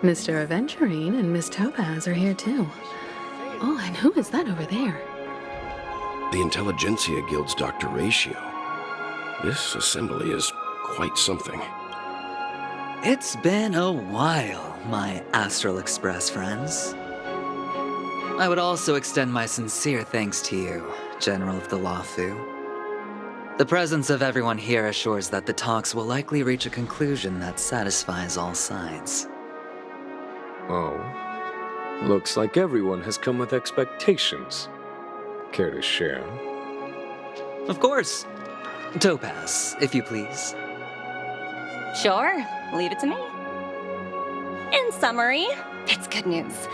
Mr. Aventurine and Miss Topaz are here too. Oh, and who is that over there? The Intelligentsia Guild's Dr. Ratio. This assembly is quite something. It's been a while, my Astral Express friends. I would also extend my sincere thanks to you, General of the Loufu. The presence of everyone here assures that the talks will likely reach a conclusion that satisfies all sides. Oh. Looks like everyone has come with expectations. Care to share? Of course. Topaz, if you please. Sure, leave it to me. In summary, it's good news.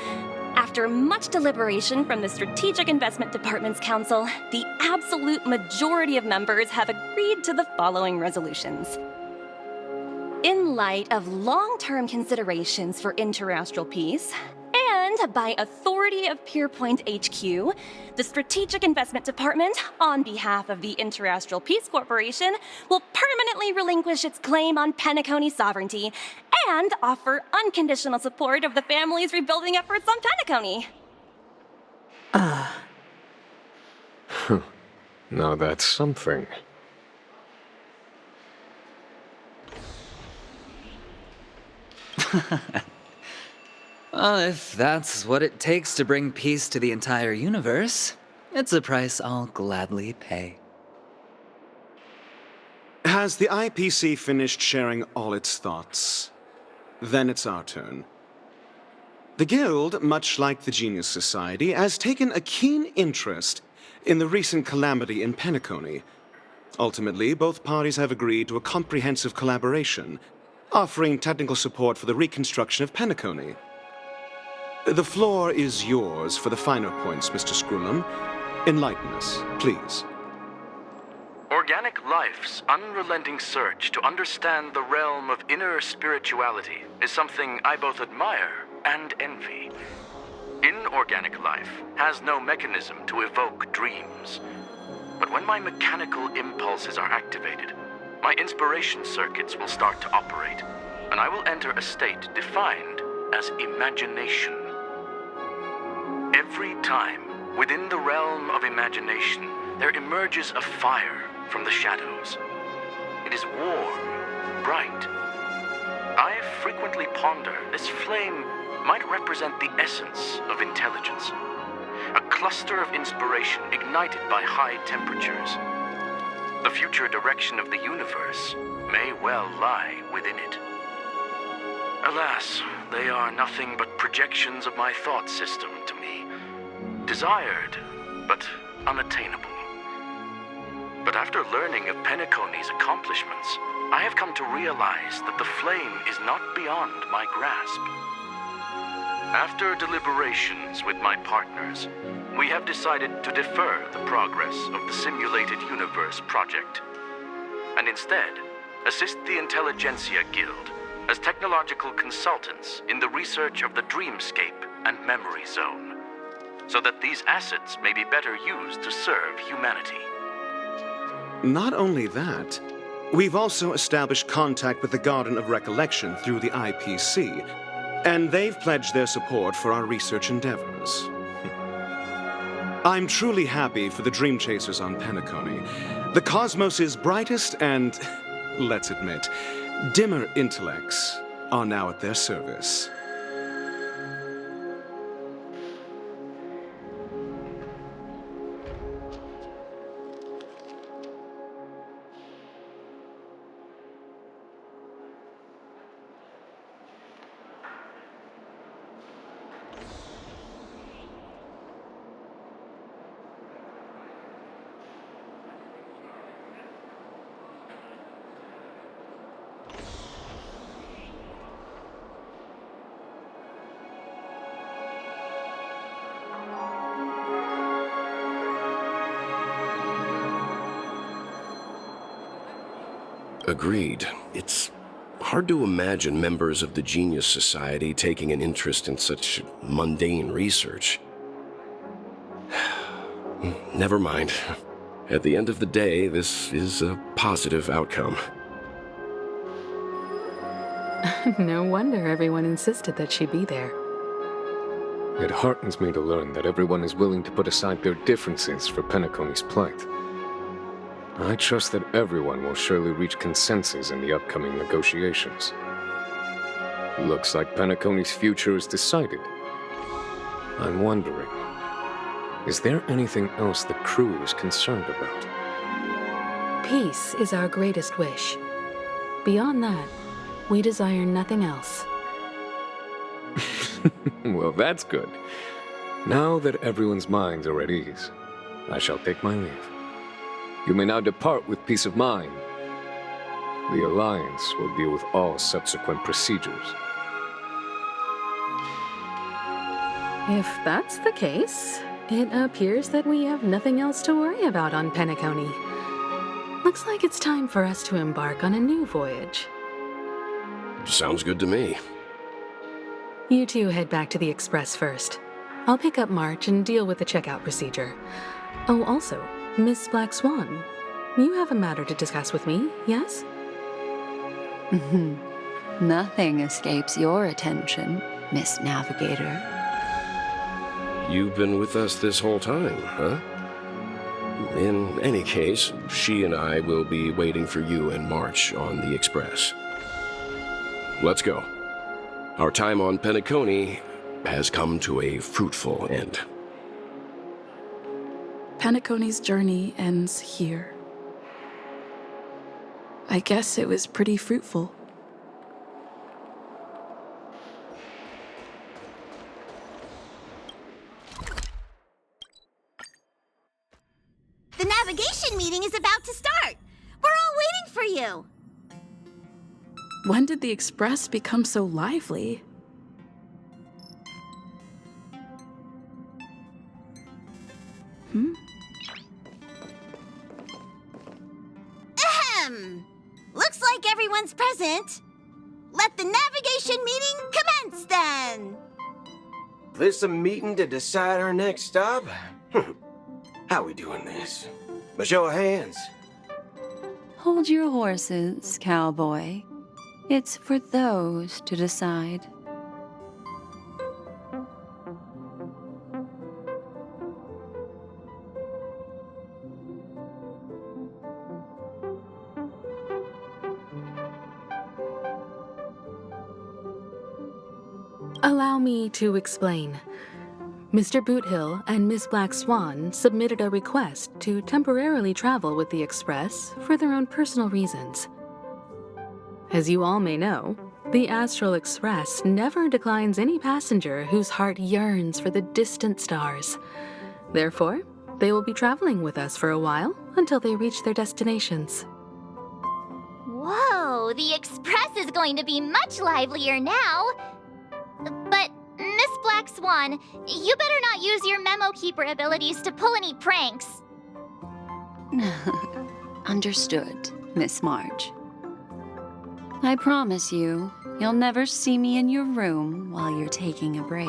After much deliberation from the Strategic Investment Department's Council, the absolute majority of members have agreed to the following resolutions. In light of long-term considerations for interastral peace, and by authority of Pierpoint HQ, the Strategic Investment Department, on behalf of the Interastral Peace Corporation, will permanently relinquish its claim on Penacony sovereignty and offer unconditional support of the family's rebuilding efforts on Penacony. Now that's something. Well, if that's what it takes to bring peace to the entire universe, it's a price I'll gladly pay. Has the IPC finished sharing all its thoughts? Then it's our turn. The Guild, much like the Genius Society, has taken a keen interest in the recent calamity in Penacony. Ultimately, both parties have agreed to a comprehensive collaboration, offering technical support for the reconstruction of Penacony. The floor is yours for the finer points, Mr. Screwlam. Enlighten us, please. Organic life's unrelenting search to understand the realm of inner spirituality is something I both admire and envy. Inorganic life has no mechanism to evoke dreams. But when my mechanical impulses are activated, my inspiration circuits will start to operate, and I will enter a state defined as imagination. Every time, within the realm of imagination, there emerges a fire from the shadows. It is warm, bright. I frequently ponder this flame might represent the essence of intelligence, a cluster of inspiration ignited by high temperatures. The future direction of the universe may well lie within it. Alas, they are nothing but projections of my thought system to me. Desired, but unattainable. But after learning of Penacony's accomplishments, I have come to realize that the flame is not beyond my grasp. After deliberations with my partners, we have decided to defer the progress of the Simulated Universe project, and instead assist the Intelligentsia Guild as technological consultants in the research of the Dreamscape and Memory Zone, so that these assets may be better used to serve humanity. Not only that, we've also established contact with the Garden of Recollection through the IPC, and they've pledged their support for our research endeavors. I'm truly happy for the Dream Chasers on Penacony. The cosmos' brightest and, let's admit, dimmer intellects are now at their service. Agreed. It's hard to imagine members of the Genius Society taking an interest in such mundane research. Never mind. At the end of the day, this is a positive outcome. No wonder everyone insisted that she be there. It heartens me to learn that everyone is willing to put aside their differences for Penacony's plight. I trust that everyone will surely reach consensus in the upcoming negotiations. Looks like Penacony's future is decided. I'm wondering, is there anything else the crew is concerned about? Peace is our greatest wish. Beyond that, we desire nothing else. Well, that's good. Now that everyone's minds are at ease, I shall take my leave. You may now depart with peace of mind. The Alliance will deal with all subsequent procedures. If that's the case, it appears that we have nothing else to worry about on Penacony. Looks like it's time for us to embark on a new voyage. Sounds good to me. You two head back to the Express first. I'll pick up March and deal with the checkout procedure. Oh, also, Miss Black Swan, you have a matter to discuss with me, yes? Nothing escapes your attention, Miss Navigator. You've been with us this whole time, huh? In any case, she and I will be waiting for you and March on the Express. Let's go. Our time on Penacony has come to a fruitful end. Penacony's journey ends here. I guess it was pretty fruitful. The navigation meeting is about to start. We're all waiting for you. When did the Express become so lively? Ahem. Looks like everyone's present. Let the navigation meeting commence then. This a meeting to decide our next stop? How we doing this? A show of hands. Hold your horses, cowboy. It's for those to decide. Allow me to explain. Mr. Boothill and Miss Black Swan submitted a request to temporarily travel with the Express for their own personal reasons. As you all may know, the Astral Express never declines any passenger whose heart yearns for the distant stars. Therefore, they will be traveling with us for a while until they reach their destinations. Whoa, the Express is going to be much livelier now. But, Miss Black Swan, you better not use your memo keeper abilities to pull any pranks. Understood, Miss March. I promise you, you'll never see me in your room while you're taking a break.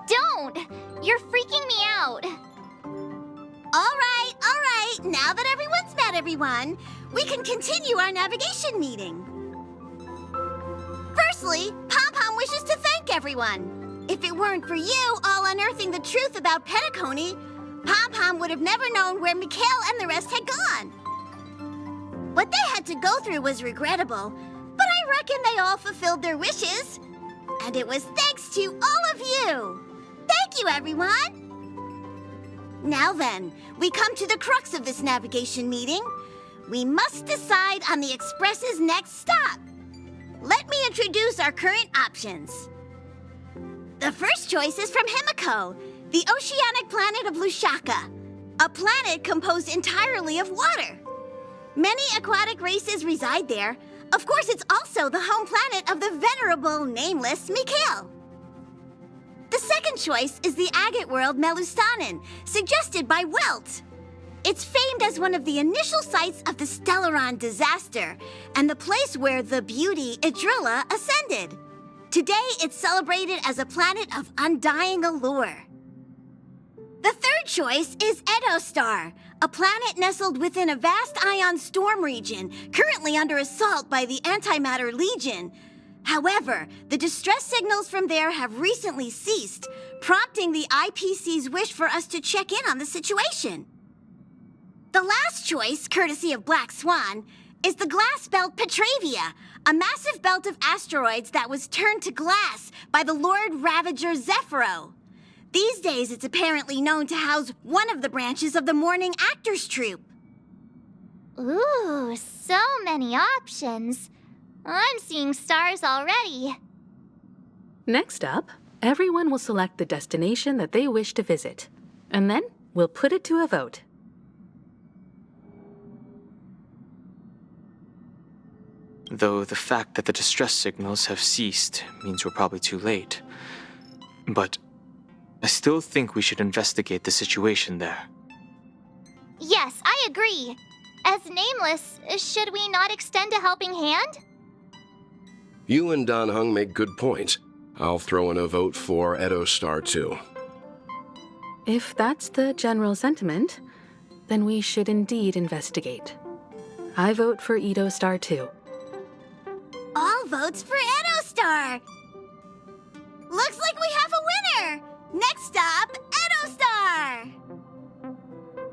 Don't! You're freaking me out. All right. Now that everyone's met everyone, we can continue our navigation meeting. Firstly, Pom-Pom wishes to thank everyone. If it weren't for you all unearthing the truth about Penacony, Pom-Pom would have never known where Mikhail and the rest had gone. What they had to go through was regrettable, but I reckon they all fulfilled their wishes. And it was thanks to all of you. Thank you, everyone. Now then, we come to the crux of this navigation meeting. We must decide on the Express's next stop. Let me introduce our current options. The first choice is from Himiko, the oceanic planet of Lushaka, a planet composed entirely of water. Many aquatic races reside there. Of course, it's also the home planet of the venerable, nameless Mikhail. The second choice is the agate world Melustanen, suggested by Welt. It's famed as one of the initial sites of the Stellaron disaster, and the place where the beauty Idrilla ascended. Today, it's celebrated as a planet of undying allure. The third choice is Edostar, a planet nestled within a vast ion storm region, currently under assault by the Antimatter Legion. However, the distress signals from there have recently ceased, prompting the IPC's wish for us to check in on the situation. The last choice, courtesy of Black Swan, is the glass belt Petravia, a massive belt of asteroids that was turned to glass by the Lord Ravager Zephyro. These days, it's apparently known to house one of the branches of the Morning Actors Troupe. Ooh, so many options. I'm seeing stars already. Next up, everyone will select the destination that they wish to visit, and then we'll put it to a vote. Though the fact that the distress signals have ceased means we're probably too late. But I still think we should investigate the situation there. Yes, I agree. As Nameless, should we not extend a helping hand? You and Dan Heng make good points. I'll throw in a vote for Edostar too. If that's the general sentiment, then we should indeed investigate. I vote for Edostar too. All votes for Edostar! Looks like we have a winner! Next stop, Edostar!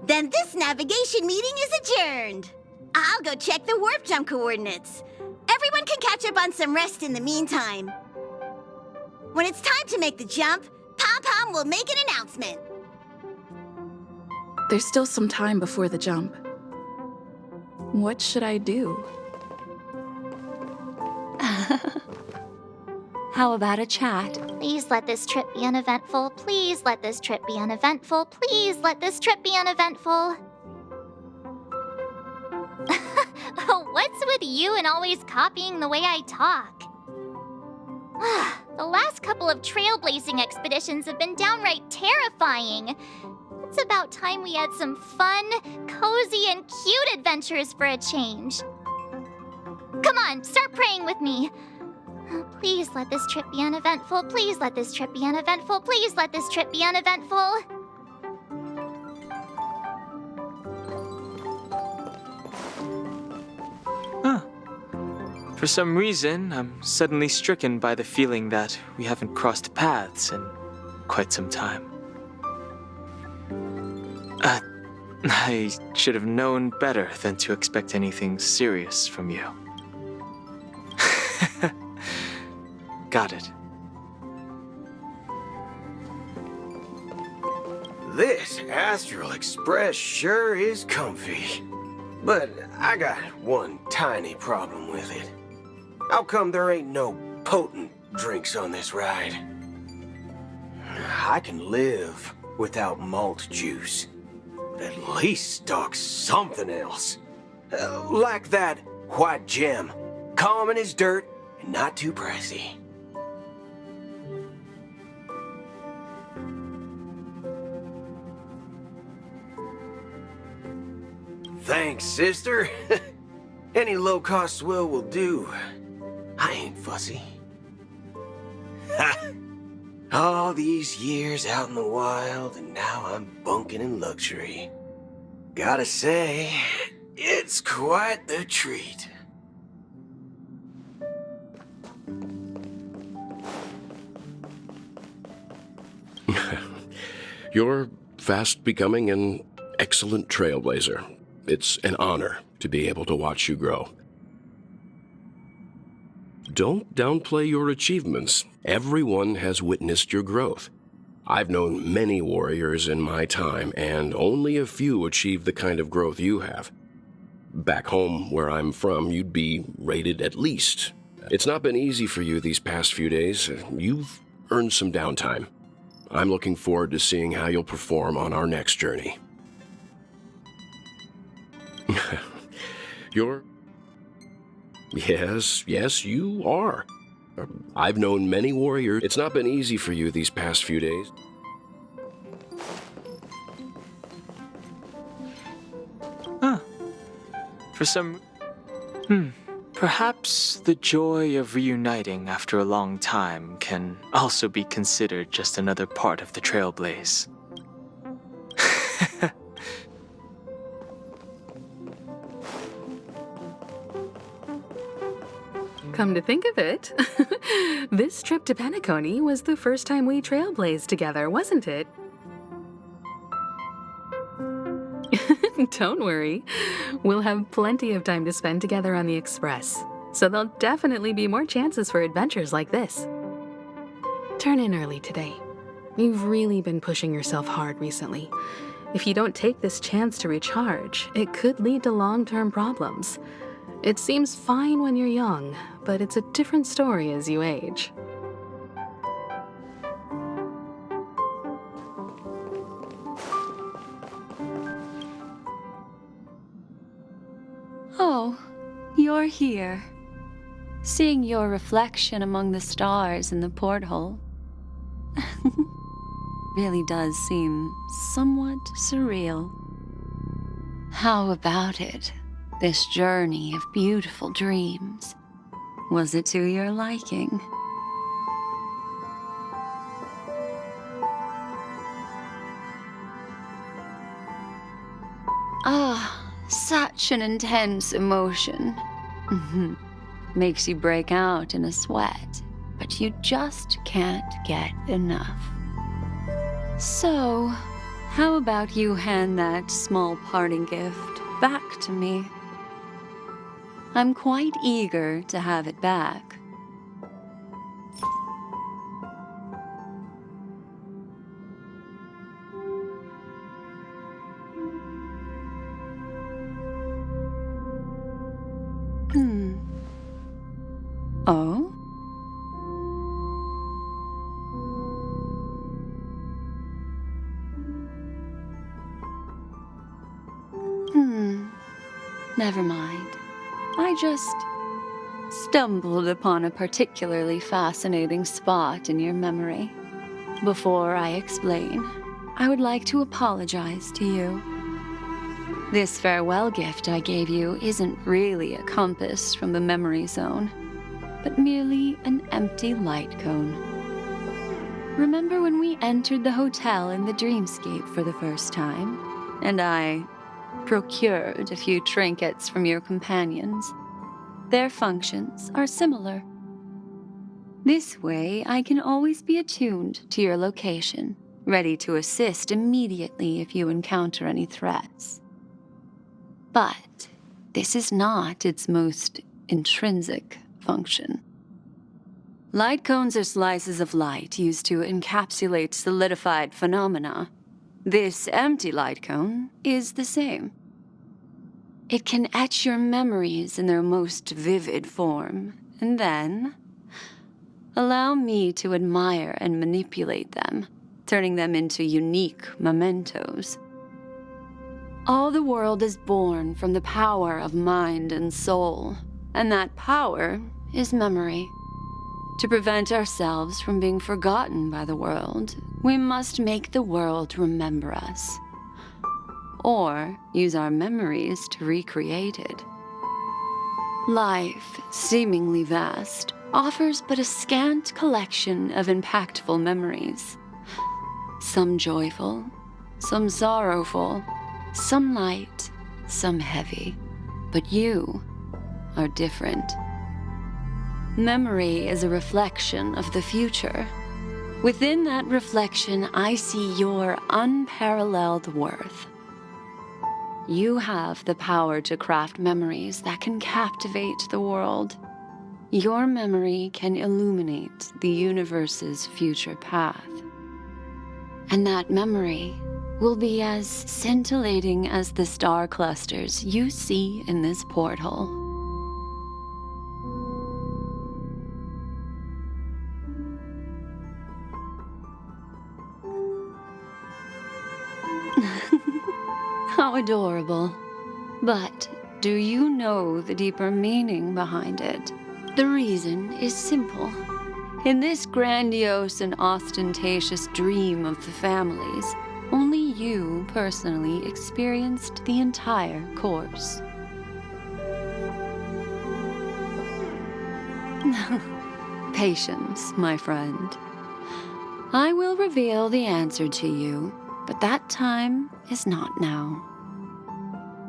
Then this navigation meeting is adjourned. I'll go check the warp jump coordinates. Everyone can catch up on some rest in the meantime. When it's time to make the jump, Pom-Pom will make an announcement. There's still some time before the jump. What should I do? How about a chat? Please let this trip be uneventful. Please let this trip be uneventful. Please let this trip be uneventful. What's with you and always copying the way I talk? The last couple of trailblazing expeditions have been downright terrifying. It's about time we had some fun, cozy, and cute adventures for a change. Come on, start praying with me. Please let this trip be uneventful. Please let this trip be uneventful. Please let this trip be uneventful. For some reason, I'm suddenly stricken by the feeling that we haven't crossed paths in quite some time. I should have known better than to expect anything serious from you. Got it. This Astral Express sure is comfy. But I got one tiny problem with it. How come there ain't no potent drinks on this ride? I can live without malt juice, but at least stock something else. Like that white gem, common as dirt and not too pricey. Thanks, sister. Any low-cost swill will do. I ain't fussy. Ha! All these years out in the wild, and now I'm bunking in luxury. Gotta say, it's quite the treat. You're fast becoming an excellent trailblazer. It's an honor to be able to watch you grow. Don't downplay your achievements. Everyone has witnessed your growth. I've known many warriors in my time, and only a few achieve the kind of growth you have. Back home, where I'm from, you'd be rated at least. It's not been easy for you these past few days. You've earned some downtime. I'm looking forward to seeing how you'll perform on our next journey. Yes, you are. I've known many warriors. It's not been easy for you these past few days. For some... Perhaps the joy of reuniting after a long time can also be considered just another part of the Trailblaze. Come to think of it, this trip to Penacony was the first time we trailblazed together, wasn't it? Don't worry. We'll have plenty of time to spend together on the Express, so there'll definitely be more chances for adventures like this. Turn in early today. You've really been pushing yourself hard recently. If you don't take this chance to recharge, it could lead to long-term problems. It seems fine when you're young, but it's a different story as you age. Oh, you're here. Seeing your reflection among the stars in the porthole really does seem somewhat surreal. How about it? This journey of beautiful dreams. Was it to your liking? Ah, such an intense emotion. Makes you break out in a sweat, but you just can't get enough. So, how about you hand that small parting gift back to me? I'm quite eager to have it back. Oh? Never mind. I just stumbled upon a particularly fascinating spot in your memory. Before I explain, I would like to apologize to you. This farewell gift I gave you isn't really a compass from the memory zone, but merely an empty light cone. Remember when we entered the hotel in the dreamscape for the first time, and I procured a few trinkets from your companions? Their functions are similar. This way, I can always be attuned to your location, ready to assist immediately if you encounter any threats. But this is not its most intrinsic function. Light cones are slices of light used to encapsulate solidified phenomena. This empty light cone is the same. It can etch your memories in their most vivid form, and then allow me to admire and manipulate them, turning them into unique mementos. All the world is born from the power of mind and soul, and that power is memory. To prevent ourselves from being forgotten by the world, we must make the world remember us, or use our memories to recreate it. Life, seemingly vast, offers but a scant collection of impactful memories. Some joyful, some sorrowful, some light, some heavy. But you are different. Memory is a reflection of the future. Within that reflection, I see your unparalleled worth. You have the power to craft memories that can captivate the world. Your memory can illuminate the universe's future path. And that memory will be as scintillating as the star clusters you see in this porthole. How adorable. But do you know the deeper meaning behind it? The reason is simple. In this grandiose and ostentatious dream of the families, only you personally experienced the entire course. Patience, my friend. I will reveal the answer to you, but that time is not now.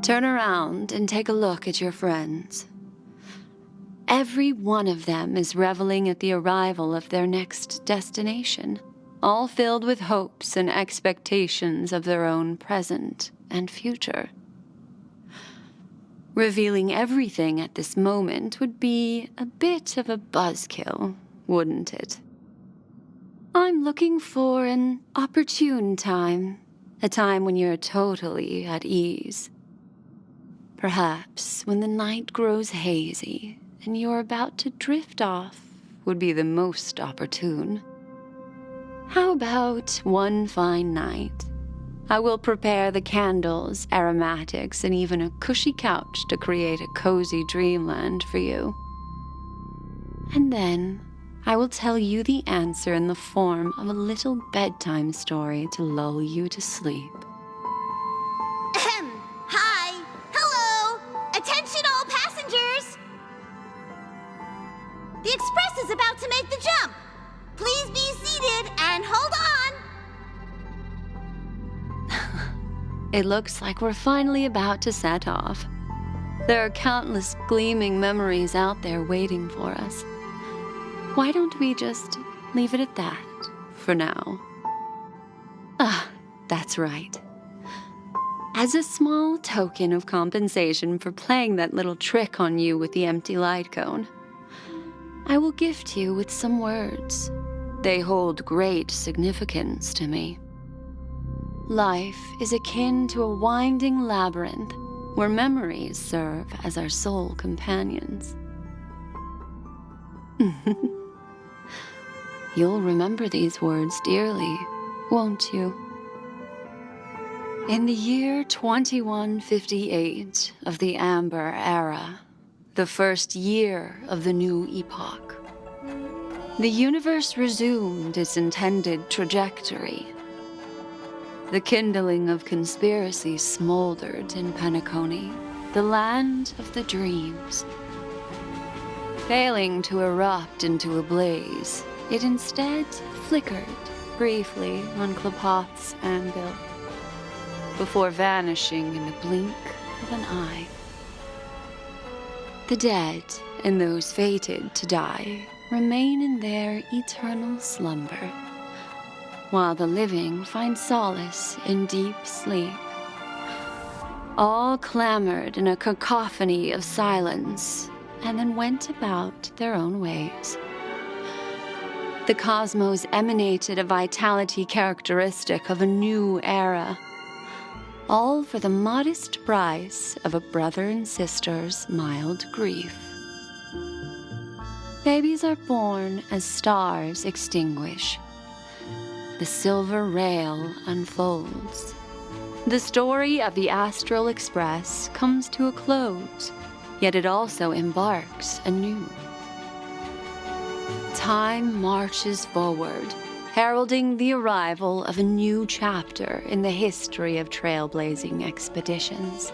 Turn around and take a look at your friends. Every one of them is reveling at the arrival of their next destination, all filled with hopes and expectations of their own present and future. Revealing everything at this moment would be a bit of a buzzkill, wouldn't it? I'm looking for an opportune time, a time when you're totally at ease. Perhaps when the night grows hazy and you're about to drift off would be the most opportune. How about one fine night? I will prepare the candles, aromatics, and even a cushy couch to create a cozy dreamland for you. And then I will tell you the answer in the form of a little bedtime story to lull you to sleep. Hi. Hello. Attention all passengers. The express is about to make the jump. Please be seated and hold on. It looks like we're finally about to set off. There are countless gleaming memories out there waiting for us. Why don't we just leave it at that for now? That's right. As a small token of compensation for playing that little trick on you with the empty light cone, I will gift you with some words. They hold great significance to me. Life is akin to a winding labyrinth where memories serve as our sole companions. You'll remember these words dearly, won't you? In the year 2158 of the Amber Era, the first year of the new epoch, the universe resumed its intended trajectory. The kindling of conspiracy smoldered in Penacony, the land of the dreams. Failing to erupt into a blaze, it instead flickered briefly on Klapoth's anvil, before vanishing in the blink of an eye. The dead and those fated to die remain in their eternal slumber, while the living find solace in deep sleep. All clamored in a cacophony of silence, and then went about their own ways. The cosmos emanated a vitality characteristic of a new era, all for the modest price of a brother and sister's mild grief. Babies are born as stars extinguish. The silver rail unfolds. The story of the Astral Express comes to a close, yet it also embarks anew. Time marches forward, heralding the arrival of a new chapter in the history of trailblazing expeditions.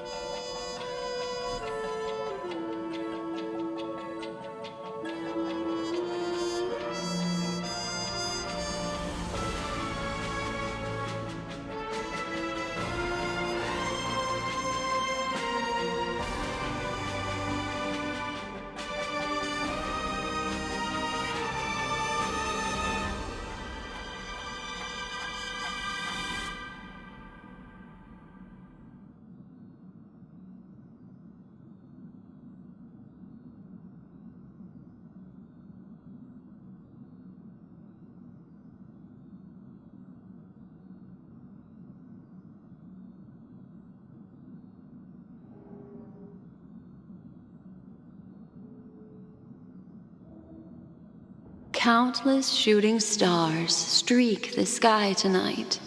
Countless shooting stars streak the sky tonight.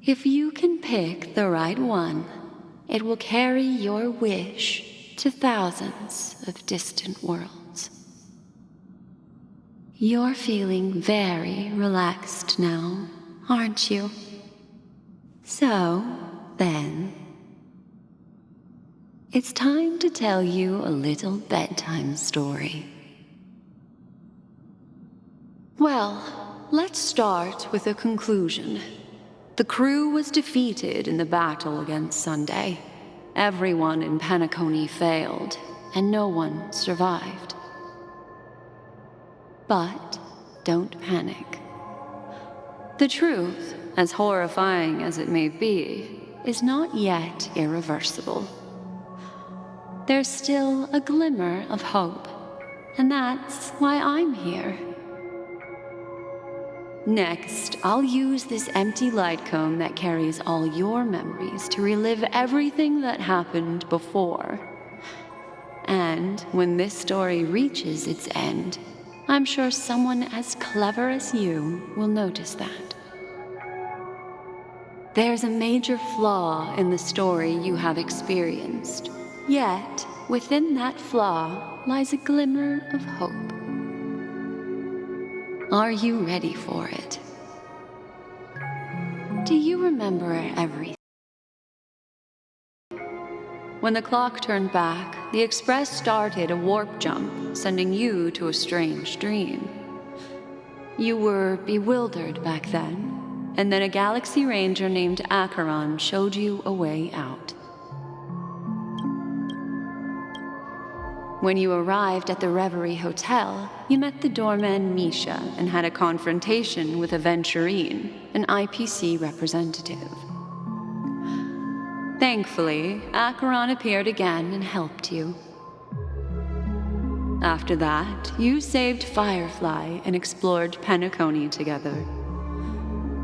If you can pick the right one, it will carry your wish to thousands of distant worlds. You're feeling very relaxed now, aren't you? So, then, it's time to tell you a little bedtime story. Well, let's start with a conclusion. The crew was defeated in the battle against Sunday. Everyone in Penacony failed, and no one survived. But don't panic. The truth, as horrifying as it may be, is not yet irreversible. There's still a glimmer of hope, and that's why I'm here. Next, I'll use this empty light cone that carries all your memories to relive everything that happened before. And when this story reaches its end, I'm sure someone as clever as you will notice that. There's a major flaw in the story you have experienced, yet within that flaw lies a glimmer of hope. Are you ready for it? Do you remember everything? When the clock turned back, the Express started a warp jump, sending you to a strange dream. You were bewildered back then, and then a Galaxy Ranger named Acheron showed you a way out. When you arrived at the Reverie Hotel, you met the doorman Misha and had a confrontation with Aventurine, an IPC representative. Thankfully, Achreron appeared again and helped you. After that, you saved Firefly and explored Penacony together.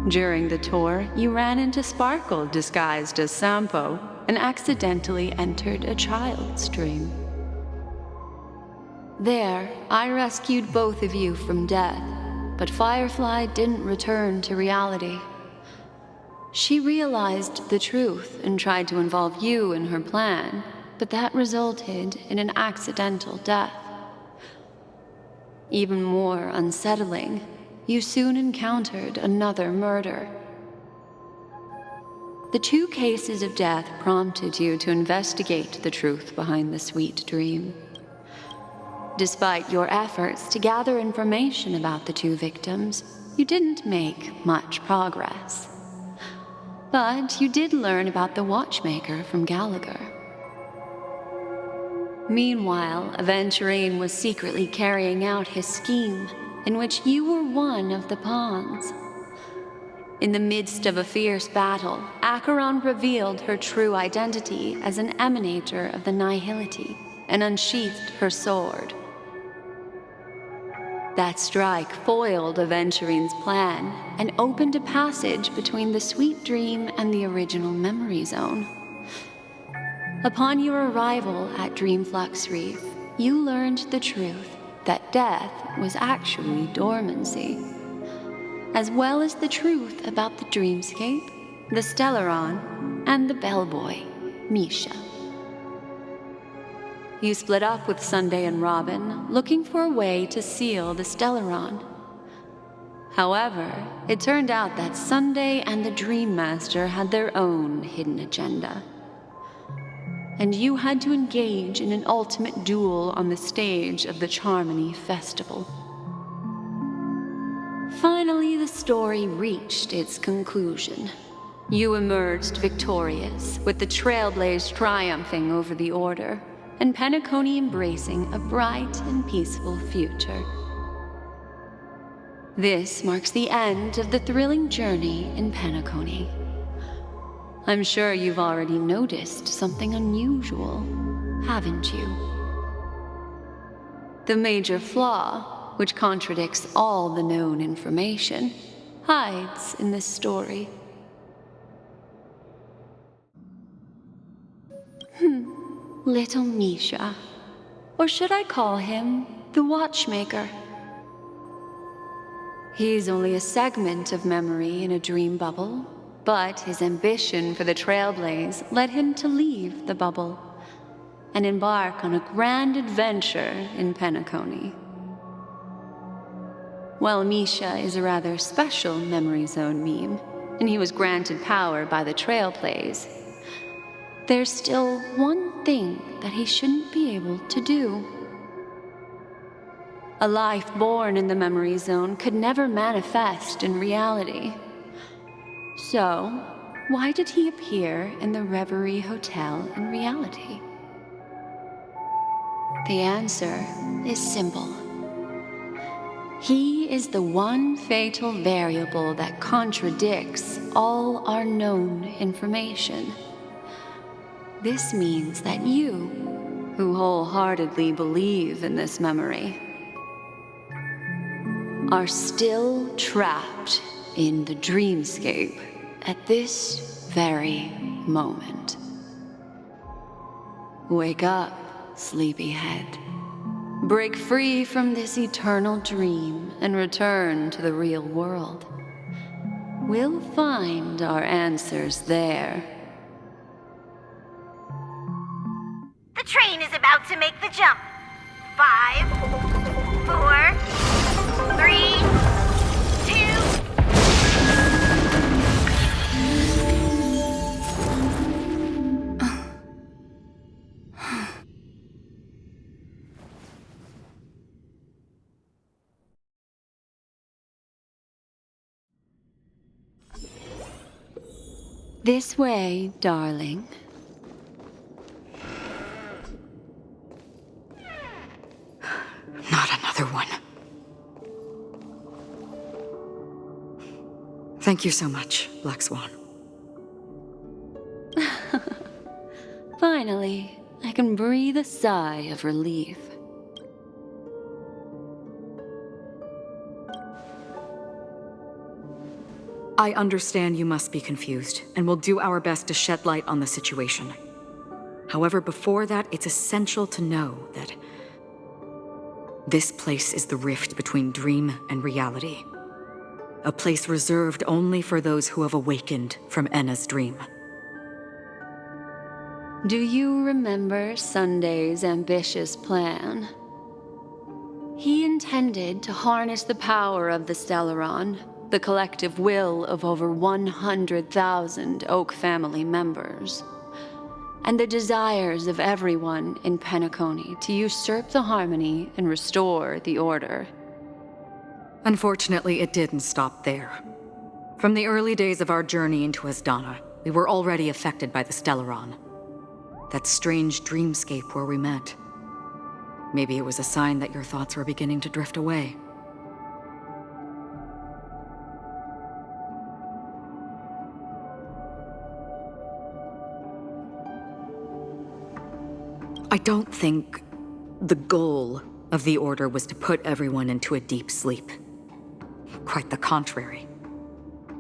During the tour, you ran into Sparkle disguised as Sampo and accidentally entered a child's dream. There, I rescued both of you from death, but Firefly didn't return to reality. She realized the truth and tried to involve you in her plan, but that resulted in an accidental death. Even more unsettling, you soon encountered another murder. The 2 cases of death prompted you to investigate the truth behind the sweet dream. Despite your efforts to gather information about the 2 victims, you didn't make much progress. But you did learn about the watchmaker from Gallagher. Meanwhile, Aventurine was secretly carrying out his scheme, in which you were one of the pawns. In the midst of a fierce battle, Acheron revealed her true identity as an emanator of the Nihility and unsheathed her sword. That strike foiled Aventurine's plan and opened a passage between the sweet dream and the original memory zone. Upon your arrival at Dreamflux Reef, you learned the truth that death was actually dormancy, as well as the truth about the dreamscape, the Stellaron, and the bellboy, Misha. You split up with Sunday and Robin, looking for a way to seal the Stellaron. However, it turned out that Sunday and the Dream Master had their own hidden agenda. And you had to engage in an ultimate duel on the stage of the Charmony Festival. Finally, the story reached its conclusion. You emerged victorious, with the Trailblaze triumphing over the Order, and Penacony embracing a bright and peaceful future. This marks the end of the thrilling journey in Penacony. I'm sure you've already noticed something unusual, haven't you? The major flaw, which contradicts all the known information, hides in this story. Little Misha. Or should I call him the Watchmaker? He's only a segment of memory in a dream bubble, but his ambition for the Trailblaze led him to leave the bubble and embark on a grand adventure in Penacony. While Misha is a rather special memory zone meme, and he was granted power by the Trailblaze, there's still one thing that he shouldn't be able to do. A life born in the memory zone could never manifest in reality. So, why did he appear in the Reverie Hotel in reality? The answer is simple. He is the one fatal variable that contradicts all our known information. This means that you, who wholeheartedly believe in this memory, are still trapped in the dreamscape at this very moment. Wake up, sleepyhead. Break free from this eternal dream and return to the real world. We'll find our answers there. The train is about to make the jump. 5, 4, 3, 2. This way, darling. Not another one. Thank you so much, Black Swan. Finally, I can breathe a sigh of relief. I understand you must be confused, and will do our best to shed light on the situation. However, before that, it's essential to know that this place is the rift between dream and reality. A place reserved only for those who have awakened from Enna's dream. Do you remember Sunday's ambitious plan? He intended to harness the power of the Stellaron, the collective will of over 100,000 Oak family members, and the desires of everyone in Penacony to usurp the harmony and restore the order. Unfortunately, it didn't stop there. From the early days of our journey into Asdana, we were already affected by the Stellaron. That strange dreamscape where we met. Maybe it was a sign that your thoughts were beginning to drift away. I don't think the goal of the Order was to put everyone into a deep sleep. Quite the contrary.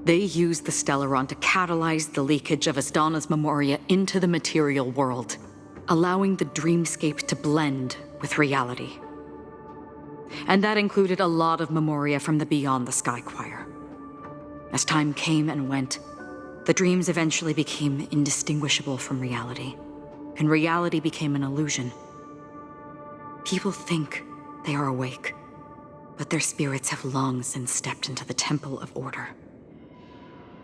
They used the Stellaron to catalyze the leakage of Asdana's memoria into the material world, allowing the dreamscape to blend with reality. And that included a lot of memoria from the Beyond the Sky Choir. As time came and went, the dreams eventually became indistinguishable from reality, and reality became an illusion. People think they are awake, but their spirits have long since stepped into the Temple of Order.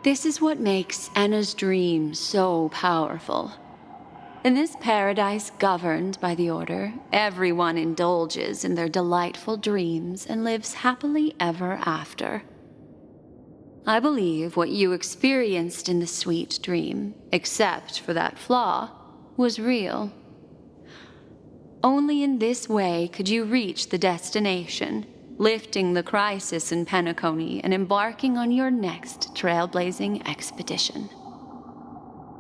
This is what makes Enna's dream so powerful. In this paradise governed by the Order, everyone indulges in their delightful dreams and lives happily ever after. I believe what you experienced in the sweet dream, except for that flaw, was real. Only in this way could you reach the destination, lifting the crisis in Penacony and embarking on your next trailblazing expedition.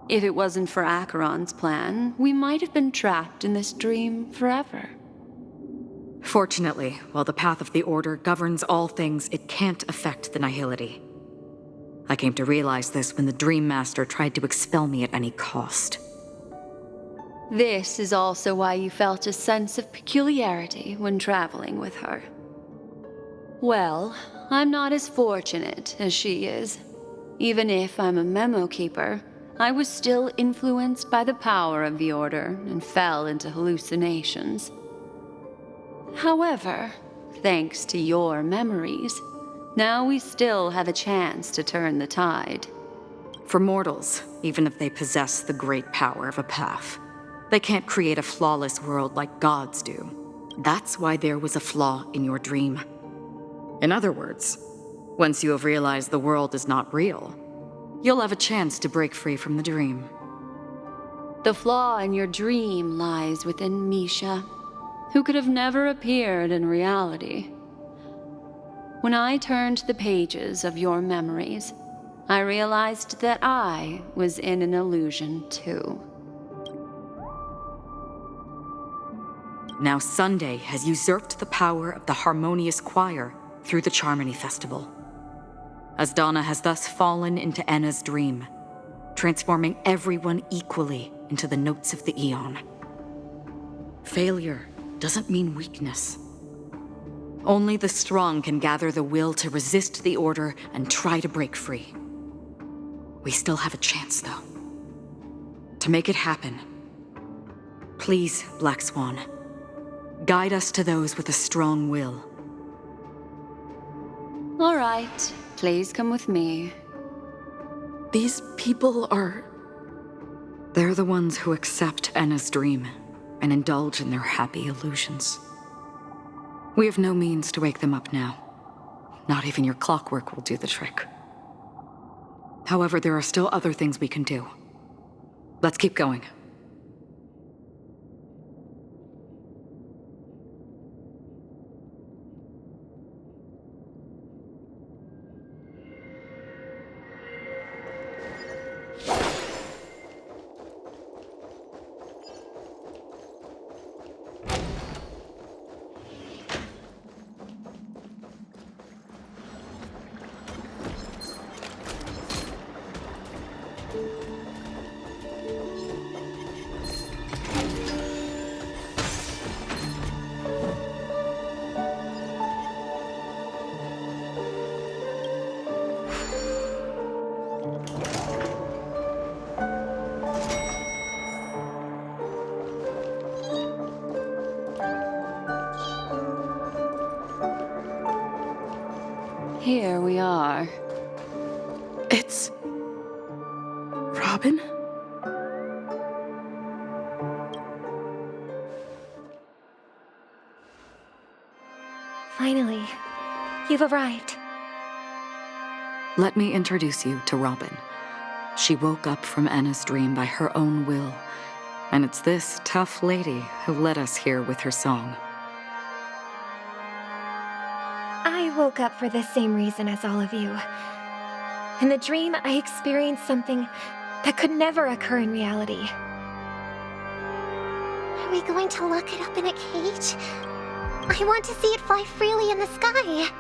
If it wasn't for Acheron's plan, we might have been trapped in this dream forever. Fortunately, while the path of the Order governs all things, it can't affect the Nihility. I came to realize this when the Dream Master tried to expel me at any cost. This is also why you felt a sense of peculiarity when traveling with her. Well, I'm not as fortunate as she is. Even if I'm a memo keeper, I was still influenced by the power of the Order and fell into hallucinations. However, thanks to your memories, now we still have a chance to turn the tide. For mortals, even if they possess the great power of a path, they can't create a flawless world like gods do. That's why there was a flaw in your dream. In other words, once you have realized the world is not real, you'll have a chance to break free from the dream. The flaw in your dream lies within Misha, who could have never appeared in reality. When I turned the pages of your memories, I realized that I was in an illusion too. Now Sunday has usurped the power of the harmonious choir through the Charmony Festival. Asdana has thus fallen into Enna's dream, transforming everyone equally into the notes of the Aeon. Failure doesn't mean weakness. Only the strong can gather the will to resist the order and try to break free. We still have a chance, though. To make it happen, please, Black Swan, guide us to those with a strong will. All right, please come with me. These people are... They're the ones who accept Enna's dream and indulge in their happy illusions. We have no means to wake them up now. Not even your clockwork will do the trick. However, there are still other things we can do. Let's keep going. Here we are. It's... Robin? Finally, you've arrived. Let me introduce you to Robin. She woke up from Enna's dream by her own will, and it's this tough lady who led us here with her song. I woke up for the same reason as all of you. In the dream, I experienced something that could never occur in reality. Are we going to lock it up in a cage? I want to see it fly freely in the sky.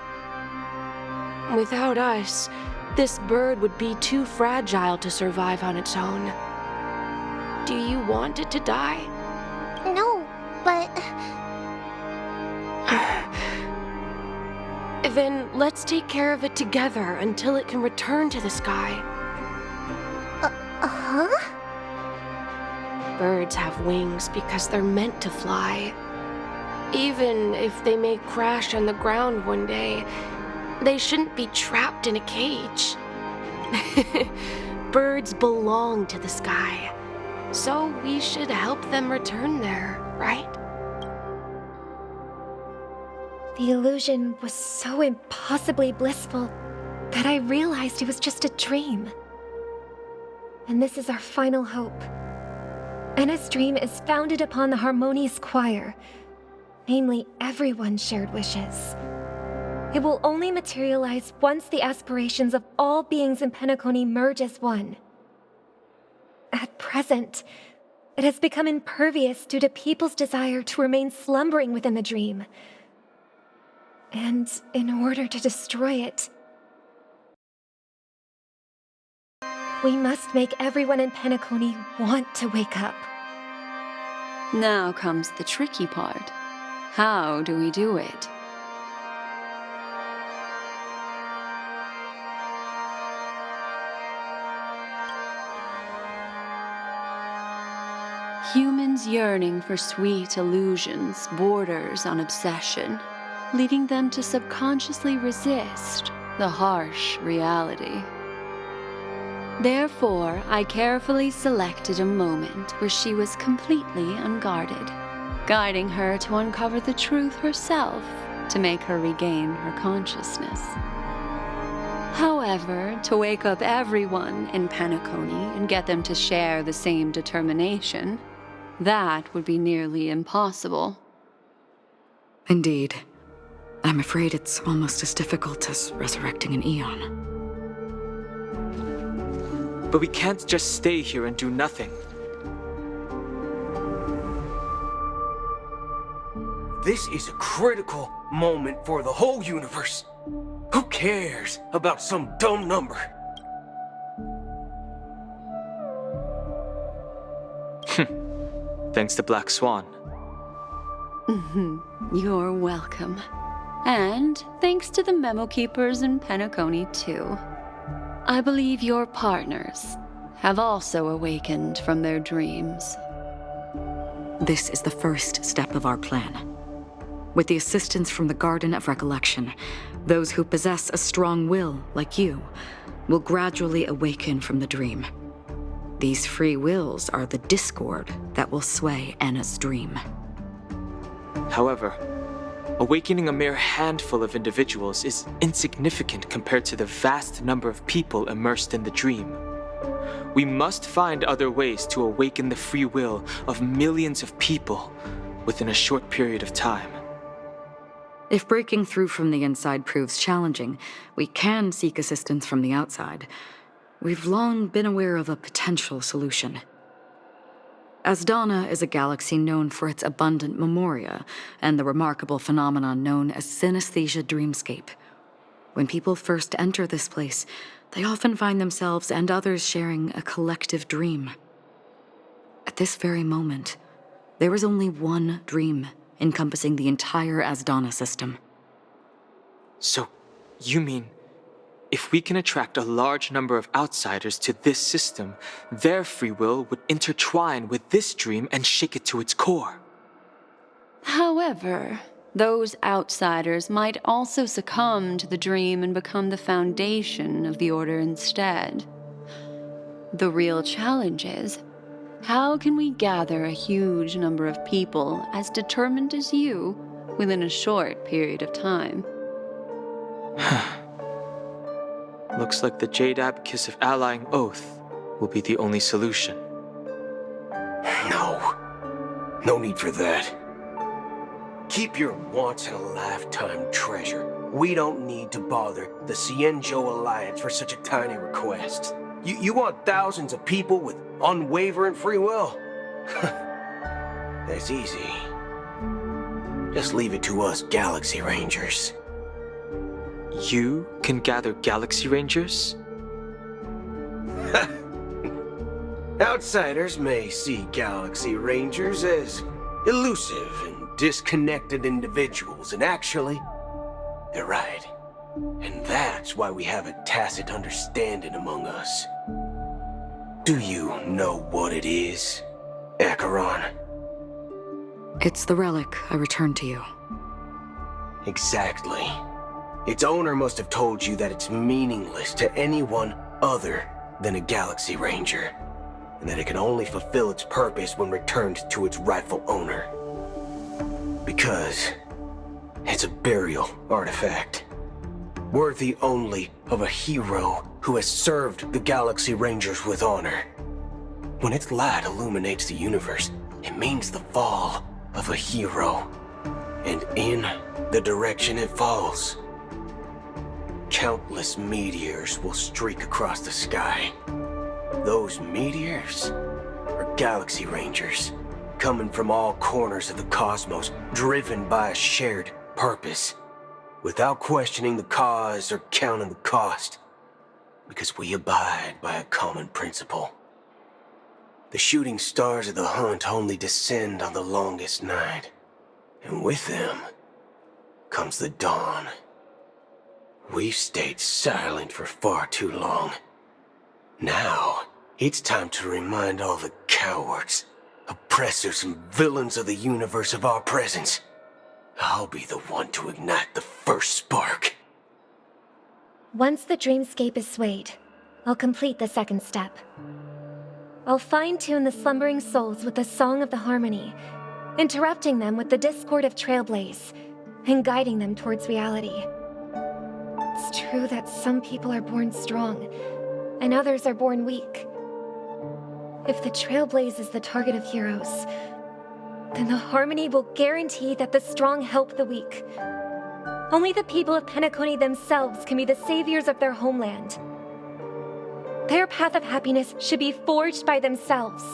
Without us, this bird would be too fragile to survive on its own. Do you want it to die? No, but... Then let's take care of it together until it can return to the sky. Huh? Birds have wings because they're meant to fly. Even if they may crash on the ground one day, they shouldn't be trapped in a cage. Birds belong to the sky, so we should help them return there, right? The illusion was so impossibly blissful that I realized it was just a dream. And this is our final hope. Enna's dream is founded upon the harmonious choir, namely everyone's shared wishes. It will only materialize once the aspirations of all beings in Penacony merge as one. At present, it has become impervious due to people's desire to remain slumbering within the dream. And in order to destroy it, we must make everyone in Penacony want to wake up. Now comes the tricky part. How do we do it? Humans yearning for sweet illusions borders on obsession, leading them to subconsciously resist the harsh reality. Therefore, I carefully selected a moment where she was completely unguarded, guiding her to uncover the truth herself to make her regain her consciousness. However, to wake up everyone in Penacony and get them to share the same determination, that would be nearly impossible. Indeed. I'm afraid it's almost as difficult as resurrecting an Eon. But we can't just stay here and do nothing. This is a critical moment for the whole universe. Who cares about some dumb number? Thanks to Black Swan. You're welcome. And thanks to the Memo Keepers in Penacony, too. I believe your partners have also awakened from their dreams. This is the first step of our plan. With the assistance from the Garden of Recollection, those who possess a strong will, like you, will gradually awaken from the dream. These free wills are the discord that will sway Anna's dream. However, awakening a mere handful of individuals is insignificant compared to the vast number of people immersed in the dream. We must find other ways to awaken the free will of millions of people within a short period of time. If breaking through from the inside proves challenging, we can seek assistance from the outside. We've long been aware of a potential solution. Asdana is a galaxy known for its abundant memoria and the remarkable phenomenon known as synesthesia dreamscape. When people first enter this place, they often find themselves and others sharing a collective dream. At this very moment, there is only one dream encompassing the entire Asdana system. So, you mean, if we can attract a large number of outsiders to this system, their free will would intertwine with this dream and shake it to its core? However, those outsiders might also succumb to the dream and become the foundation of the Order instead. The real challenge is, how can we gather a huge number of people as determined as you within a short period of time? Looks like the Jade Abacus of Allying Oath will be the only solution. No need for that. Keep your once-in-a-lifetime treasure. We don't need to bother the Xianzhou Alliance for such a tiny request. You want thousands of people with unwavering free will? That's easy. Just leave it to us Galaxy Rangers. You can gather Galaxy Rangers? Outsiders may see Galaxy Rangers as elusive and disconnected individuals, and actually, they're right. And that's why we have a tacit understanding among us. Do you know what it is, Achreron? It's the relic I returned to you. Exactly. Its owner must have told you that it's meaningless to anyone other than a Galaxy Ranger, and that it can only fulfill its purpose when returned to its rightful owner. Because it's a burial artifact, worthy only of a hero who has served the Galaxy Rangers with honor. When its light illuminates the universe, it means the fall of a hero. And in the direction it falls, countless meteors will streak across the sky. Those meteors are Galaxy Rangers, coming from all corners of the cosmos, driven by a shared purpose, without questioning the cause or counting the cost, because we abide by a common principle. The shooting stars of the hunt only descend on the longest night, and with them comes the dawn. We've stayed silent for far too long. Now, it's time to remind all the cowards, oppressors, and villains of the universe of our presence. I'll be the one to ignite the first spark. Once the dreamscape is swayed, I'll complete the second step. I'll fine-tune the slumbering souls with the Song of the Harmony, interrupting them with the discord of Trailblaze, and guiding them towards reality. It's true that some people are born strong, and others are born weak. If the Trailblaze is the target of heroes, then the Harmony will guarantee that the strong help the weak. Only the people of Penacony themselves can be the saviors of their homeland. Their path of happiness should be forged by themselves.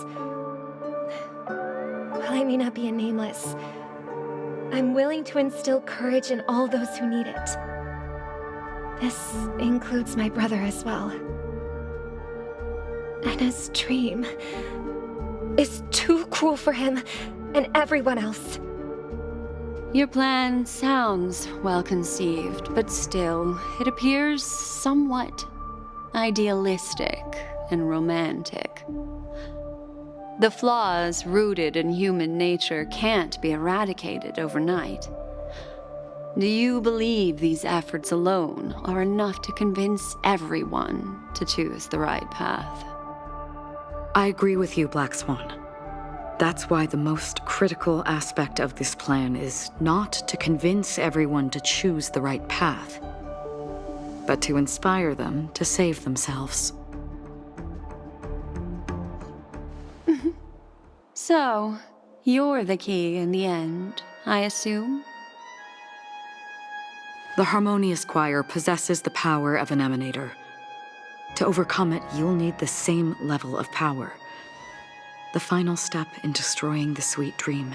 While I may not be a nameless, I'm willing to instill courage in all those who need it. This includes my brother as well. And his dream is too cruel for him and everyone else. Your plan sounds well conceived, but still, it appears somewhat idealistic and romantic. The flaws rooted in human nature can't be eradicated overnight. Do you believe these efforts alone are enough to convince everyone to choose the right path? I agree with you, Black Swan. That's why the most critical aspect of this plan is not to convince everyone to choose the right path, but to inspire them to save themselves. So, you're the key in the end, I assume? The Harmonious Choir possesses the power of an emanator. To overcome it, you'll need the same level of power. The final step in destroying the sweet dream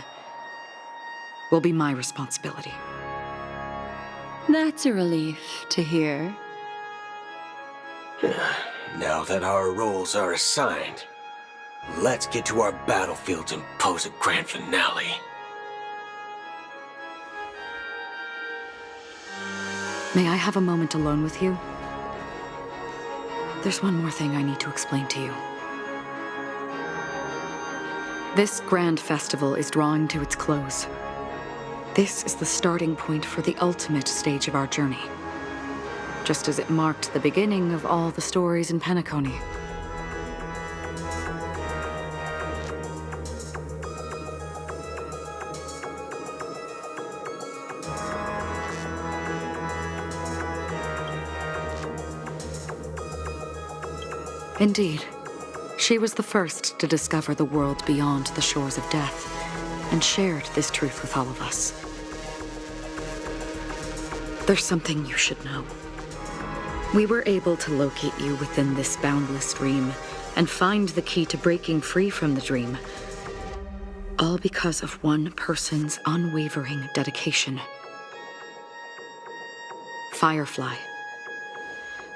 will be my responsibility. That's a relief to hear. Now that our roles are assigned, let's get to our battlefields and pose a grand finale. May I have a moment alone with you? There's one more thing I need to explain to you. This grand festival is drawing to its close. This is the starting point for the ultimate stage of our journey, just as it marked the beginning of all the stories in Penacony. Indeed. She was the first to discover the world beyond the shores of death, and shared this truth with all of us. There's something you should know. We were able to locate you within this boundless dream, and find the key to breaking free from the dream, all because of one person's unwavering dedication. Firefly.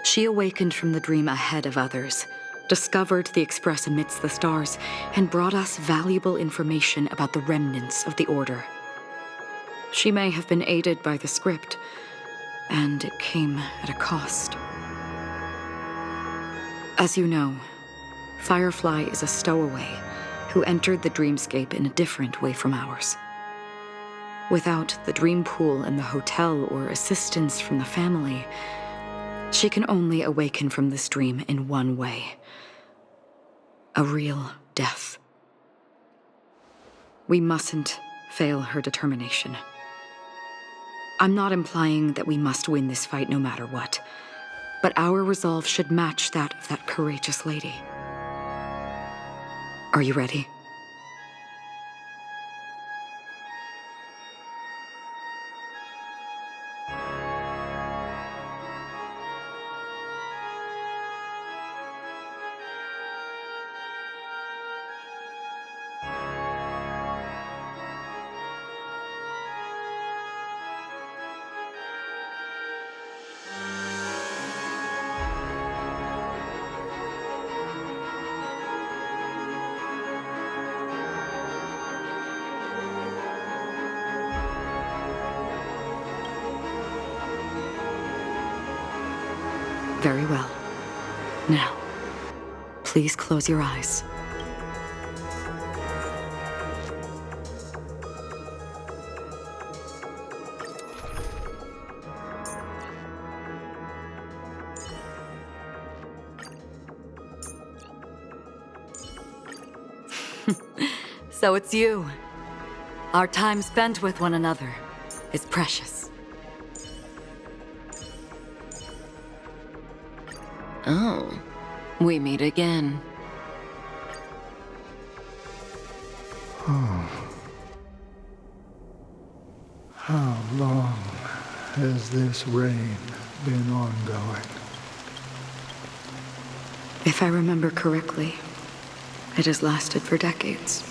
She awakened from the dream ahead of others, discovered the Express amidst the stars, and brought us valuable information about the remnants of the Order. She may have been aided by the script, and it came at a cost. As you know, Firefly is a stowaway who entered the dreamscape in a different way from ours. Without the dream pool in the hotel or assistance from the family, she can only awaken from this dream in one way. A real death. We mustn't fail her determination. I'm not implying that we must win this fight no matter what, but our resolve should match that of that courageous lady. Are you ready? Very well. Now, please close your eyes. So it's you. Our time spent with one another is precious. Oh, we meet again. How long has this reign been ongoing? If I remember correctly, it has lasted for decades,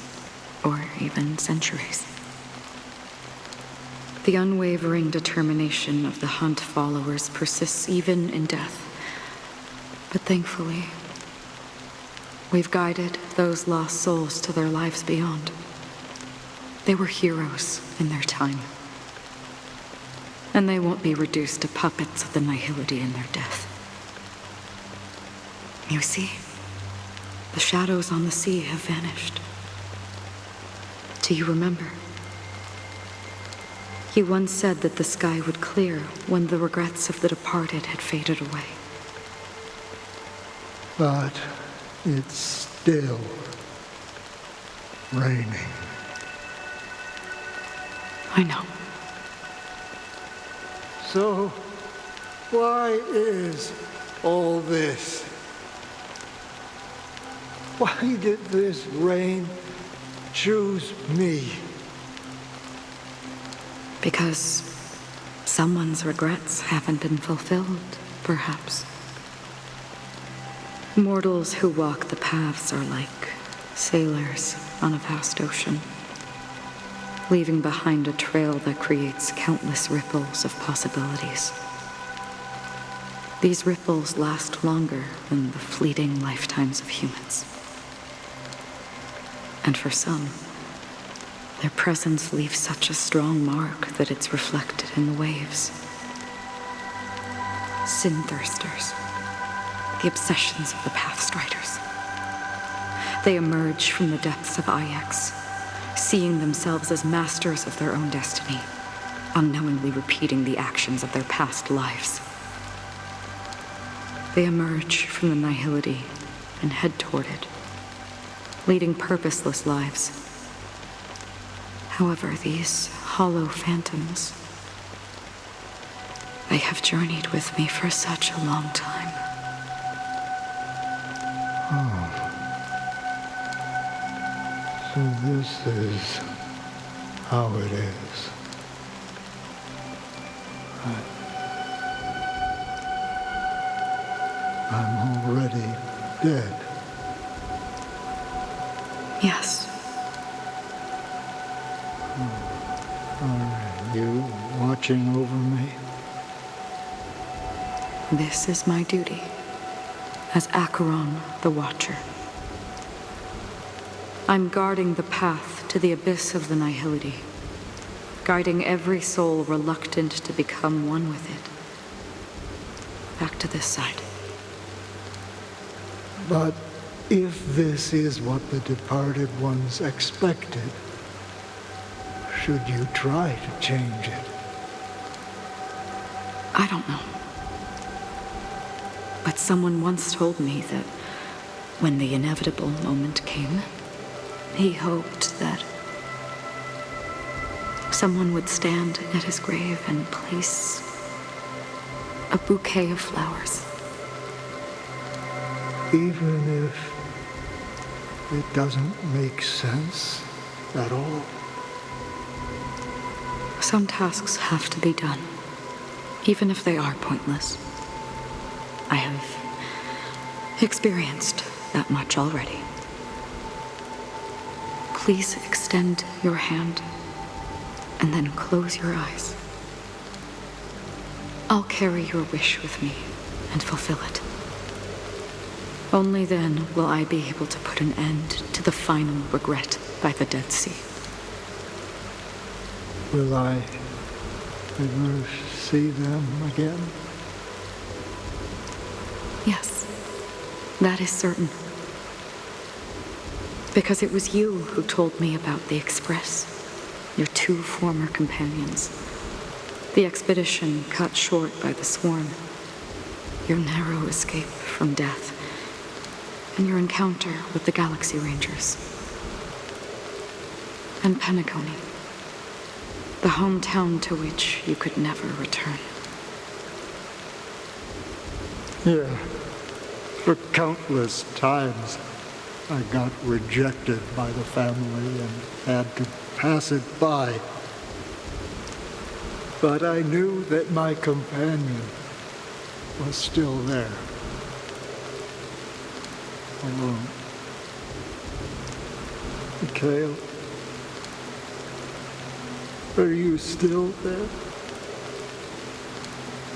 or even centuries. The unwavering determination of the Hunt followers persists even in death. But thankfully, we've guided those lost souls to their lives beyond. They were heroes in their time. And they won't be reduced to puppets of the nihility in their death. You see, the shadows on the sea have vanished. Do you remember? He once said that the sky would clear when the regrets of the departed had faded away. But it's still raining. I know. So, why is all this? Why did this rain choose me? Because someone's regrets haven't been fulfilled, perhaps. Mortals who walk the paths are like sailors on a vast ocean, leaving behind a trail that creates countless ripples of possibilities. These ripples last longer than the fleeting lifetimes of humans. And for some, their presence leaves such a strong mark that it's reflected in the waves. Sin-thirsters, the obsessions of the Pathstriders. They emerge from the depths of Ix, seeing themselves as masters of their own destiny, unknowingly repeating the actions of their past lives. They emerge from the nihility and head toward it, leading purposeless lives. However, these hollow phantoms, they have journeyed with me for such a long time. Oh. So this is how it is. I'm already dead. Yes. Are you watching over me? This is my duty as Acheron the Watcher. I'm guarding the path to the abyss of the nihility, guiding every soul reluctant to become one with it. Back to this side. But if this is what the departed ones expected, should you try to change it? I don't know. But someone once told me that when the inevitable moment came, he hoped that someone would stand at his grave and place a bouquet of flowers. Even if it doesn't make sense at all? Some tasks have to be done, even if they are pointless. I have experienced that much already. Please extend your hand and then close your eyes. I'll carry your wish with me and fulfill it. Only then will I be able to put an end to the final regret by the Dead Sea. Will I ever see them again? Yes, that is certain. Because it was you who told me about the Express, your two former companions. The expedition cut short by the swarm, your narrow escape from death, and your encounter with the Galaxy Rangers. And Penacony, the hometown to which you could never return. Yeah. For countless times, I got rejected by the family and had to pass it by. But I knew that my companion was still there. Alone. Mikhail, are you still there?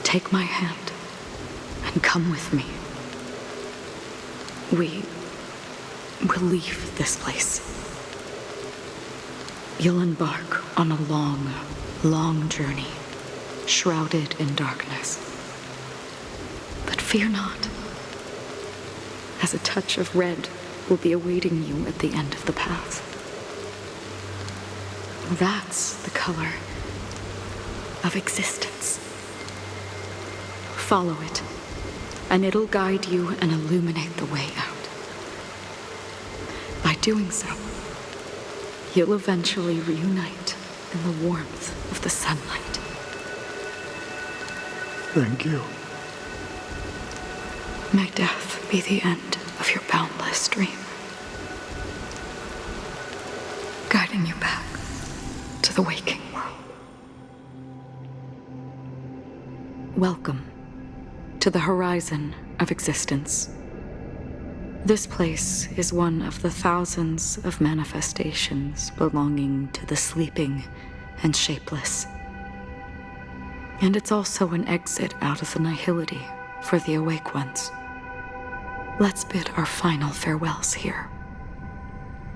Take my hand and come with me. We will leave this place. You'll embark on a long, long journey, shrouded in darkness. But fear not, as a touch of red will be awaiting you at the end of the path. That's the color of existence. Follow it, and it'll guide you and illuminate the way out. By doing so, you'll eventually reunite in the warmth of the sunlight. Thank you. May death be the end of your boundless dream, guiding you back to the waking world. Welcome to the horizon of existence. This place is one of the thousands of manifestations belonging to the sleeping and shapeless. And it's also an exit out of the nihility for the awake ones. Let's bid our final farewells here.